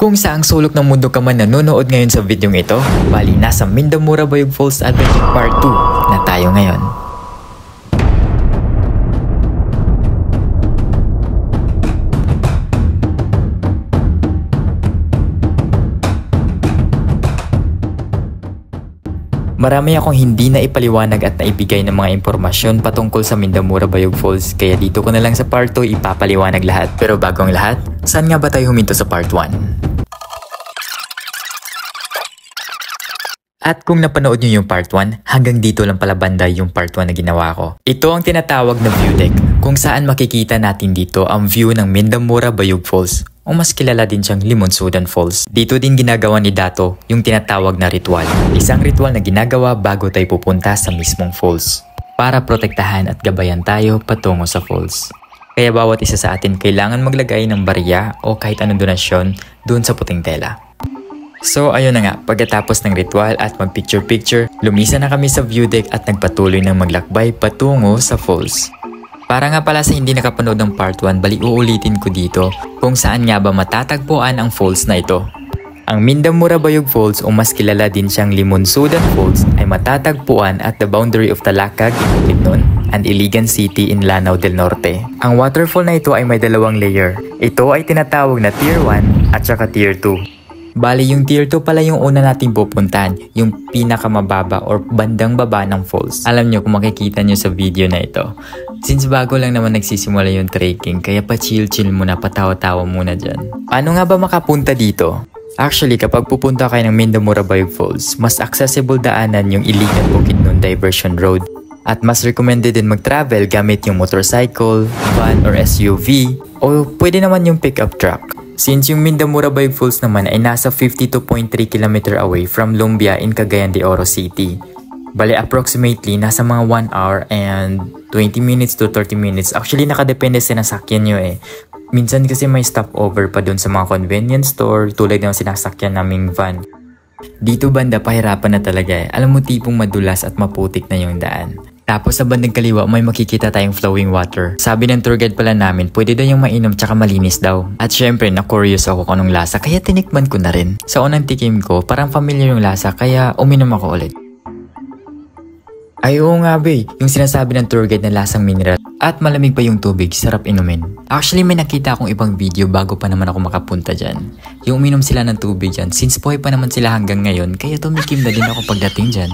Kung saang sulok ng mundo ka man nanonood ngayon sa videong ito, bali nasa Mindamura Bayog Falls Adventure Part 2 na tayo ngayon. Marami akong hindi na ipaliwanag at naibigay ng mga impormasyon patungkol sa Mindamura Bayog Falls, kaya dito ko na lang sa Part 2 ipapaliwanag lahat. Pero bago ang lahat, saan nga ba tayo huminto sa Part 1? At kung napanood nyo yung Part 1, hanggang dito lang pala banda yung Part 1 na ginawa ko. Ito ang tinatawag na view deck, kung saan makikita natin dito ang view ng Mindamura Bayog Falls, o mas kilala din siyang Limonsudan Falls. Dito din ginagawa ni Dato yung tinatawag na ritual. Isang ritual na ginagawa bago tayo pupunta sa mismong falls, para protektahan at gabayan tayo patungo sa falls. Kaya bawat isa sa atin kailangan maglagay ng barya o kahit anong donasyon dun sa puting tela. So ayun na nga, pagkatapos ng ritual at mag-picture-picture, lumisa na kami sa view deck at nagpatuloy ng maglakbay patungo sa falls. Para nga pala sa hindi nakapanood ng Part 1, bali uulitin ko dito kung saan nga ba matatagpuan ang falls na ito. Ang Mindamura Bayog Falls o mas kilala din siyang Limonsudan Falls ay matatagpuan at the boundary of Talakag, Bukidnon, and Iligan City in Lanao del Norte. Ang waterfall na ito ay may dalawang layer. Ito ay tinatawag na Tier 1 at saka Tier 2. Bali yung Tier 2 pala yung una nating pupuntahan, yung pinakamababa or bandang baba ng falls. Alam nyo kung makikita nyo sa video na ito, since bago lang naman nagsisimula yung trekking, kaya pa chill-chill muna, patawa-tawa muna dyan. Paano nga ba makapunta dito? Actually, kapag pupunta kayo ng Mindamura Bayog Falls, mas accessible daanan yung Iligan Bukidnon Diversion Road. At mas recommended din mag-travel gamit yung motorcycle, van or SUV, o pwede naman yung pickup truck. Since yung Mindamura Bayog Falls naman ay nasa 52.3 km away from Lumbia in Cagayan de Oro City. Bale approximately nasa mga 1 hour and 20 minutes to 30 minutes. Actually nakadepende sa nasakyan nyo eh. Minsan kasi may stopover pa dun sa mga convenience store tulad ng sinasakyan naming van. Dito banda pahirapan na talaga eh. Alam mo tipong madulas at maputik na yung daan. Tapos sa bandang kaliwa may makikita tayong flowing water. Sabi ng tour guide pala namin pwede daw yung mainom tsaka malinis daw. At syempre na-curious ako kung anong lasa kaya tinikman ko na rin. Sa unang tikim ko parang familiar yung lasa kaya uminom ako ulit. Ay oo nga be, yung sinasabi ng tour guide na lasang mineral at malamig pa yung tubig, sarap inumin. Actually may nakita akong ibang video bago pa naman ako makapunta dyan. Yung uminom sila ng tubig dyan since buhay pa naman sila hanggang ngayon kaya tumikim na din ako pagdating dyan.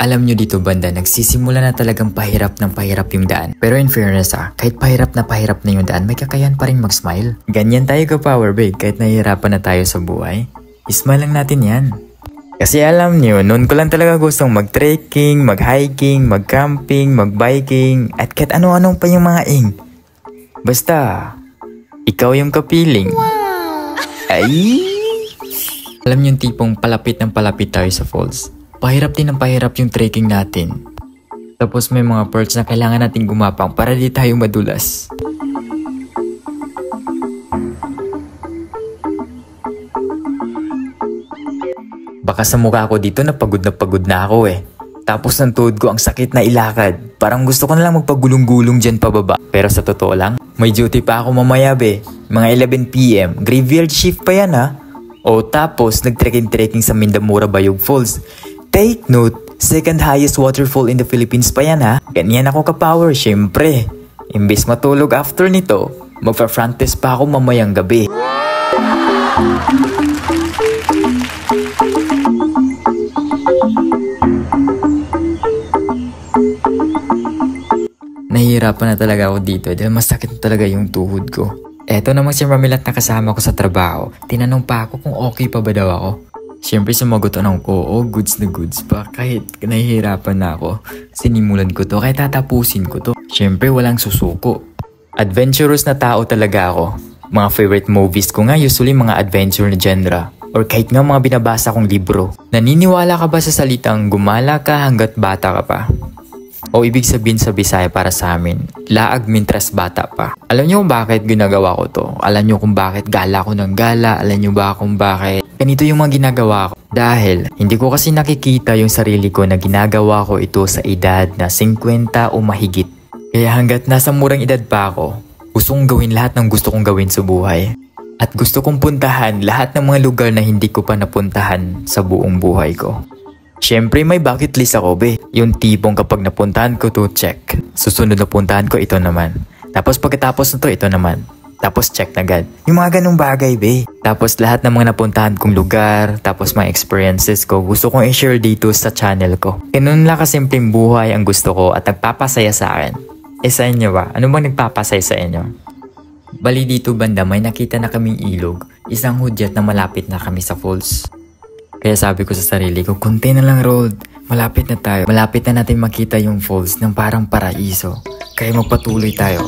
Alam nyo dito banda, nagsisimula na talagang pahirap ng pahirap yung daan. Pero in fairness kahit pahirap na yung daan, may kakayahan pa rin mag-smile. Ganyan tayo ka-power babe, kahit nahihirapan na tayo sa buhay. Ismile lang natin yan. Kasi alam nyo, noon ko lang talaga gustong mag-trekking, mag-hiking, mag-camping, mag-biking, at kahit ano-anong pa yung mga ing. Basta, ikaw yung kapiling. Ay! Alam nyo yung tipong palapit ng palapit tayo sa falls. Pahirap din ng pahirap yung trekking natin. Tapos may mga perks na kailangan natin gumapang para di tayo madulas. Baka sa mukha ko dito na pagod na ako eh. Tapos ng tuhod ko ang sakit na ilakad. Parang gusto ko na lang magpagulong-gulong dyan pababa. Pero sa totoo lang, may duty pa ako mamaya be. Mga 11 PM, graveyard shift pa yan ha. O tapos nag-trekking sa Mindamura Bayog Falls. Take note, second highest waterfall in the Philippines pa yan ha. Ganyan ako ka-power syempre. Imbes matulog after nito, magpa-front test pa ako mamayang gabi. Nahihirapan na talaga ako dito dahil masakit na talaga yung tuhod ko. Eto namang si Ramilat na kasama ko sa trabaho. Tinanong pa ako kung okay pa ba daw ako. Siyempre sumagot ako, oo, goods na goods pa. Kahit nahihirapan na ako, sinimulan ko to, kahit tatapusin ko to. Siyempre walang susuko. Adventurous na tao talaga ako. Mga favorite movies ko nga usually mga adventure na genre. Or kahit nga mga binabasa kong libro. Naniniwala ka ba sa salitang gumala ka hanggat bata ka pa? O ibig sabihin sa Bisaya para sa amin, laag mintras bata pa. Alam niyo kung bakit ginagawa ko to? Alam niyo kung bakit gala ko ng gala? Alam niyo ba kung bakit ganito yung mga ginagawa ko? Dahil hindi ko kasi nakikita yung sarili ko na ginagawa ko ito sa edad na 50 o mahigit. Kaya hanggat nasa murang edad pa ako, Gusto kong gawin lahat ng gusto kong gawin sa buhay. At gusto kong puntahan lahat ng mga lugar na hindi ko pa napuntahan sa buong buhay ko. Siyempre may bucket list ako be. Yung tipong kapag napuntahan ko to check. Susunod na puntahan ko ito naman. Tapos pagkatapos na to ito naman. Tapos check na agad. Yung mga ganong bagay be. Tapos lahat ng mga napuntahan kong lugar. Tapos mga experiences ko. Gusto kong i-share dito sa channel ko. Ganun lang kasimpleng buhay ang gusto ko at nagpapasaya sa akin. Sa inyo ba? Ano bang nagpapasaya sa inyo? Bali dito banda may nakita na kaming ilog. Isang hudyat na malapit na kami sa falls. Kaya sabi ko sa sarili ko, konti na lang road. Malapit na tayo. Malapit na natin makita yung falls ng parang paraiso. Kaya magpatuloy tayo.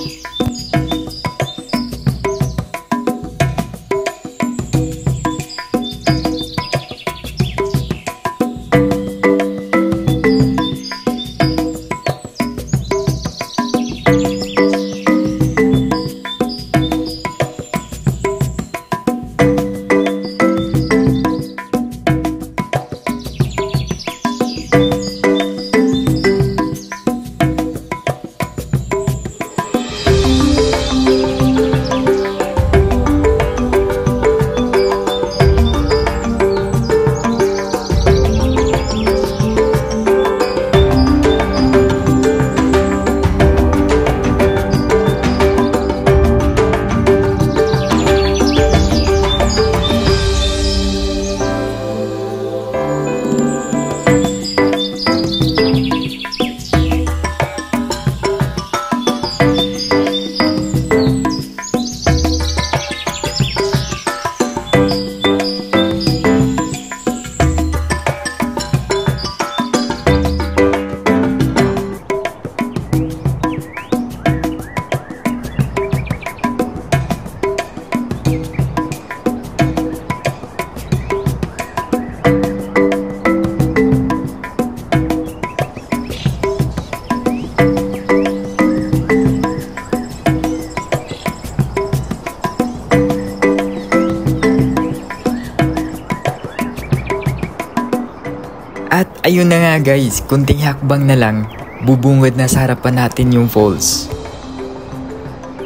At ayun na nga guys, kunting hakbang na lang, bubungad na sa harapan natin yung falls.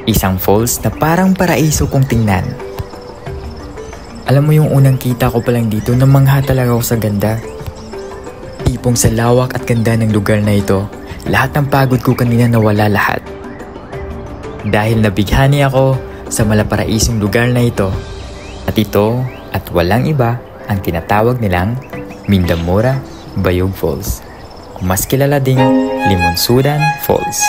Isang falls na parang paraiso kong tingnan. Alam mo yung unang kita ko palang dito, namangha talaga ako sa ganda. Tipong sa lawak at ganda ng lugar na ito, lahat ng pagod ko kanina nawala lahat. Dahil nabighani ako sa malaparaisong lugar na ito. At ito at walang iba ang tinatawag nilang Mindamora Bayog Falls. Mas kilala ding Limonsudan Falls.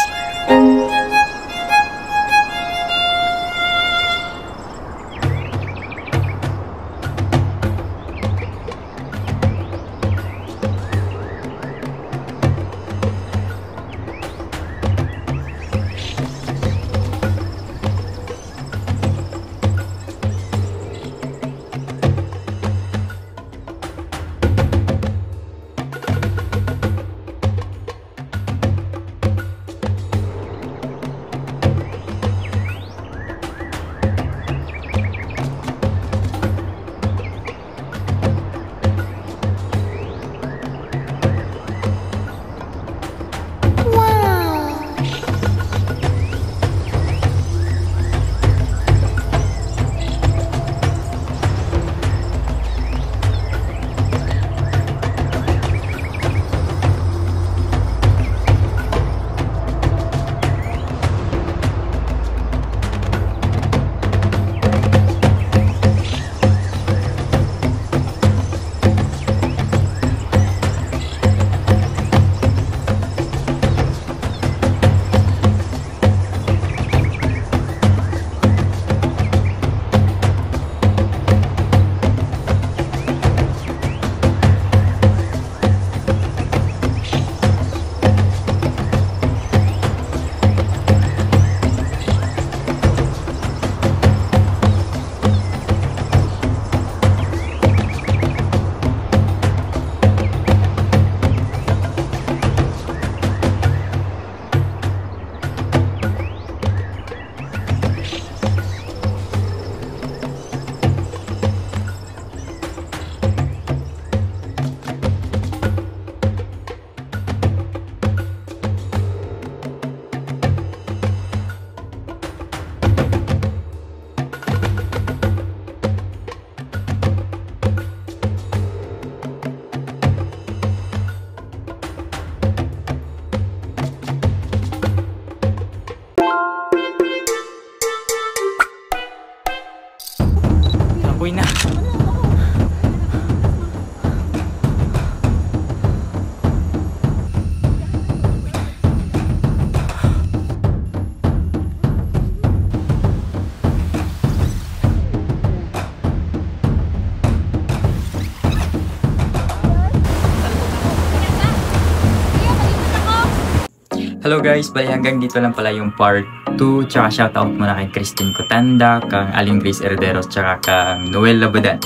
Uwi na. Hello guys, bali hanggang dito lang pala yung part 2. Tsaka shoutout muna kay Christine Cotanda, kang Aling Grace Herderos, tsaka kang Noel Labadan.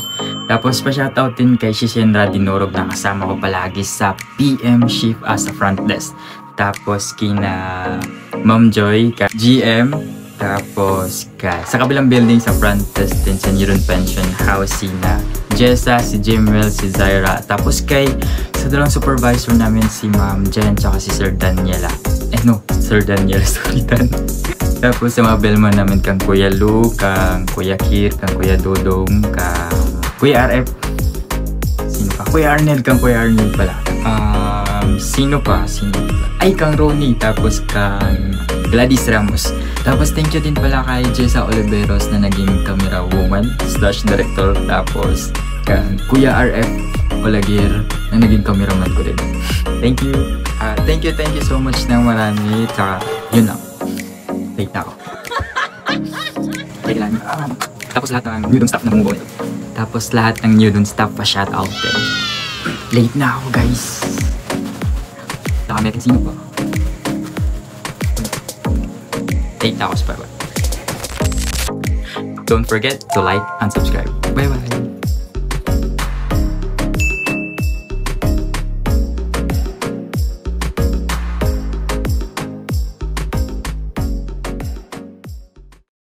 Tapos pa shoutout din kay Shishenra Dinorog na kasama ko palagi sa PM shift as a front desk. Tapos kina Ma'am Joy, ka GM, tapos sa kabilang building sa front desk din sa Neuron Pension House sina Jessa, si Jimwell, si Zaira. Tapos sa dalawang supervisor namin si Ma'am Jen tsaka si Sir Daniela. Sir Daniel, sorry Dan. Tapos sa mga bellman namin kang Kuya Lu, kang Kuya Kir, kang Kuya Dodong, kang Kuya RF. Sino pa? Kuya Arnel, kang Kuya Arnel pala. Sino pa? Ay, kang Ronnie, tapos kang Gladys Ramos. Tapos thank you din pala kay Jessa Oliveros na naging camera woman / director. Tapos kang Kuya RF Olagir na naging cameraman ko din. Thank you. Thank you so much ng marami. Tsaka, yun lang. Late na ako. Tapos lahat ng Newdon staff na bumubuo. Tapos lahat ng Newdon staff pa shoutout din. Late na ako guys. Saka may sino pa. Late na ako sa pagod. Don't forget to like and subscribe. Bye bye.